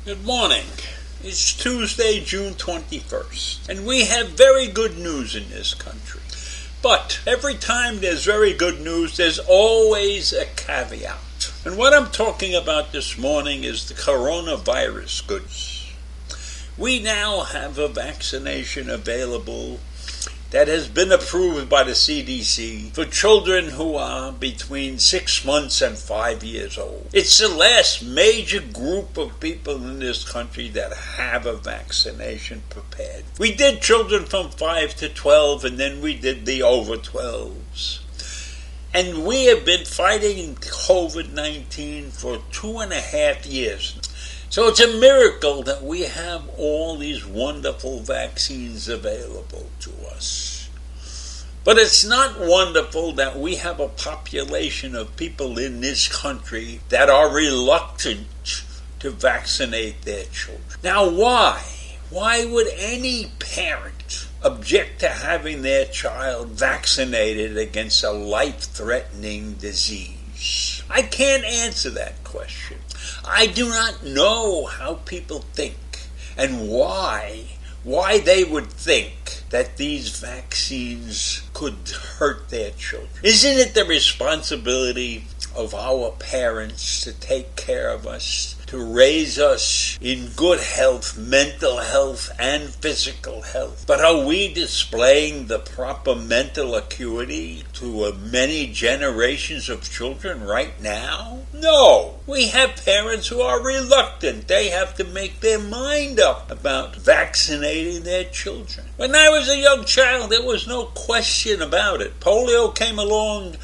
Good morning. It's Tuesday, June 21st, and we have very good news in this country. But every time there's very good news, there's always a caveat. And what I'm talking about this morning is the coronavirus goods. We now have a vaccination available that has been approved by the CDC for children who are between 6 months and 5 years old. It's the last major group of people in this country that have a vaccination prepared. We did children from 5 to 12, and then we did the over 12s. And we have been fighting COVID-19 for 2.5 years. So it's a miracle that we have all these wonderful vaccines available to us. But it's not wonderful that we have a population of people in this country that are reluctant to vaccinate their children. Now why? Why would any parent object to having their child vaccinated against a life-threatening disease? I can't answer that question. I do not know how people think and why they would think that these vaccines could hurt their children. Isn't it the responsibility of our parents to take care of us, to raise us in good health, mental health, and physical health? But are we displaying the proper mental acuity to many generations of children right now? No. We have parents who are reluctant. They have to make their mind up about vaccinating their children. When I was a young child, there was no question about it. Polio came along.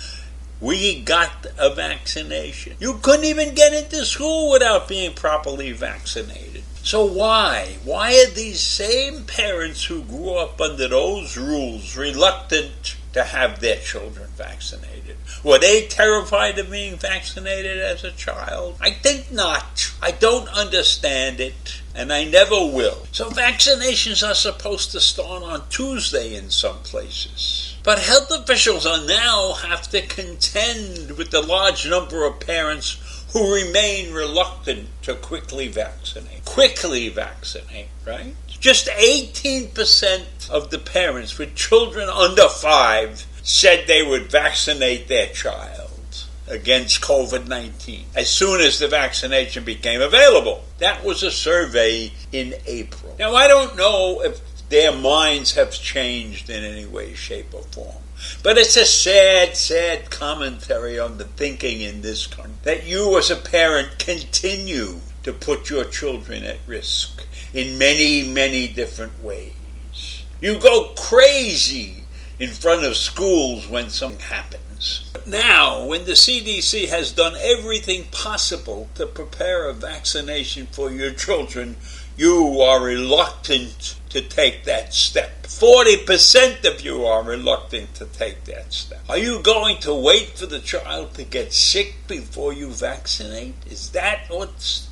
We got a vaccination. You couldn't even get into school without being properly vaccinated. So why? Why are these same parents who grew up under those rules reluctant to have their children vaccinated? Were they terrified of being vaccinated as a child? I think not. I don't understand it, and I never will. So vaccinations are supposed to start on Tuesday in some places. But health officials are now have to contend with the large number of parents who remain reluctant to quickly vaccinate. Quickly vaccinate, right? Just 18% of the parents with children under 5 said they would vaccinate their child against COVID-19 as soon as the vaccination became available. That was a survey in April. Now, I don't know if their minds have changed in any way, shape, or form. But it's a sad, sad commentary on the thinking in this country that you as a parent continue to put your children at risk in many, many different ways. You go crazy in front of schools when something happens. But now, when the CDC has done everything possible to prepare a vaccination for your children, you are reluctant to take that step. 40% of you are reluctant to take that step. Are you going to wait for the child to get sick before you vaccinate? Is that what's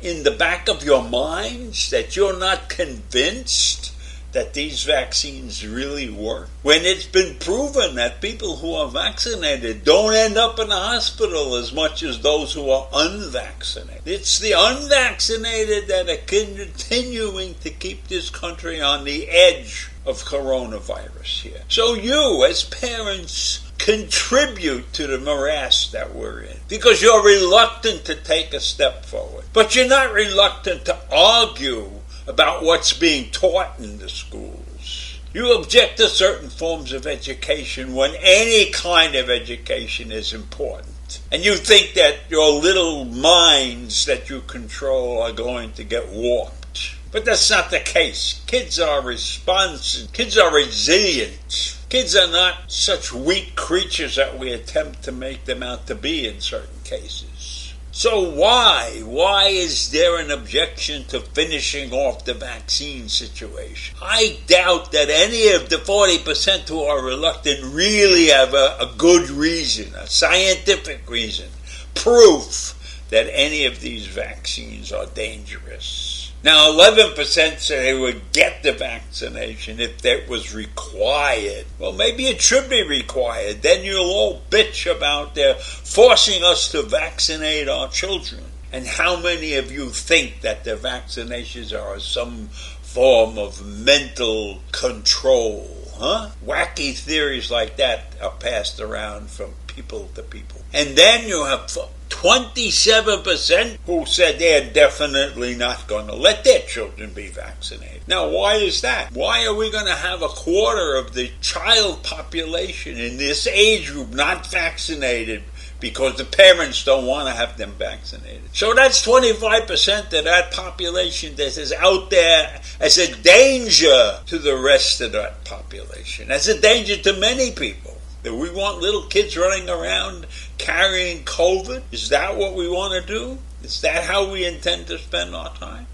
in the back of your minds, that you're not convinced that these vaccines really work? When it's been proven that people who are vaccinated don't end up in the hospital as much as those who are unvaccinated. It's the unvaccinated that are continuing to keep this country on the edge of coronavirus here. So you, as parents, contribute to the morass that we're in because you're reluctant to take a step forward. But you're not reluctant to argue about what's being taught in the schools. You object to certain forms of education when any kind of education is important. And you think that your little minds that you control are going to get warped. But that's not the case. Kids are responsive. Kids are resilient. Kids are not such weak creatures that we attempt to make them out to be in certain cases. So why? Why is there an objection to finishing off the vaccine situation? I doubt that any of the 40% who are reluctant really have a good reason, a scientific reason, proof that any of these vaccines are dangerous. Now, 11% say they would get the vaccination if that was required. Well, maybe it should be required. Then you'll all bitch about forcing us to vaccinate our children. And how many of you think that the vaccinations are some form of mental control? Huh? Wacky theories like that are passed around from people to people. And then you have 27% who said they're definitely not going to let their children be vaccinated. Now, why is that? Why are we going to have a quarter of the child population in this age group not vaccinated because the parents don't want to have them vaccinated? So that's 25% of that population that is out there as a danger to the rest of that population, as a danger to many people. Do we want little kids running around carrying COVID? Is that what we want to do? Is that how we intend to spend our time?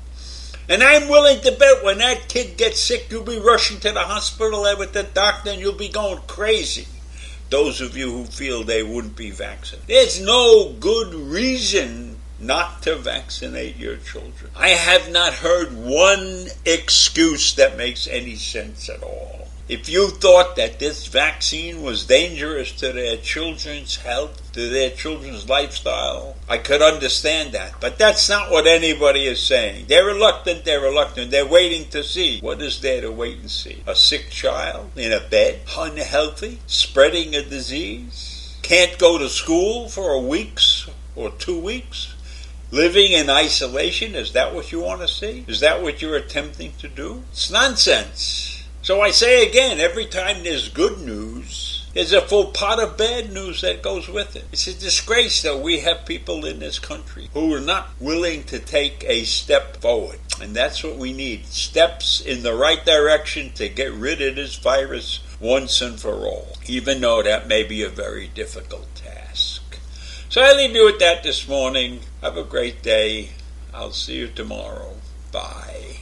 And I'm willing to bet when that kid gets sick, you'll be rushing to the hospital there with the doctor and you'll be going crazy. Those of you who feel they wouldn't be vaccinated. There's no good reason not to vaccinate your children. I have not heard one excuse that makes any sense at all. If you thought that this vaccine was dangerous to their children's health, to their children's lifestyle, I could understand that. But that's not what anybody is saying. They're reluctant. They're waiting to see. What is there to wait and see? A sick child in a bed, unhealthy, spreading a disease, can't go to school for a week or 2 weeks, living in isolation. Is that what you want to see? Is that what you're attempting to do? It's nonsense. So I say again, every time there's good news, there's a full pot of bad news that goes with it. It's a disgrace that we have people in this country who are not willing to take a step forward. And that's what we need. Steps in the right direction to get rid of this virus once and for all. Even though that may be a very difficult task. So I leave you with that this morning. Have a great day. I'll see you tomorrow. Bye.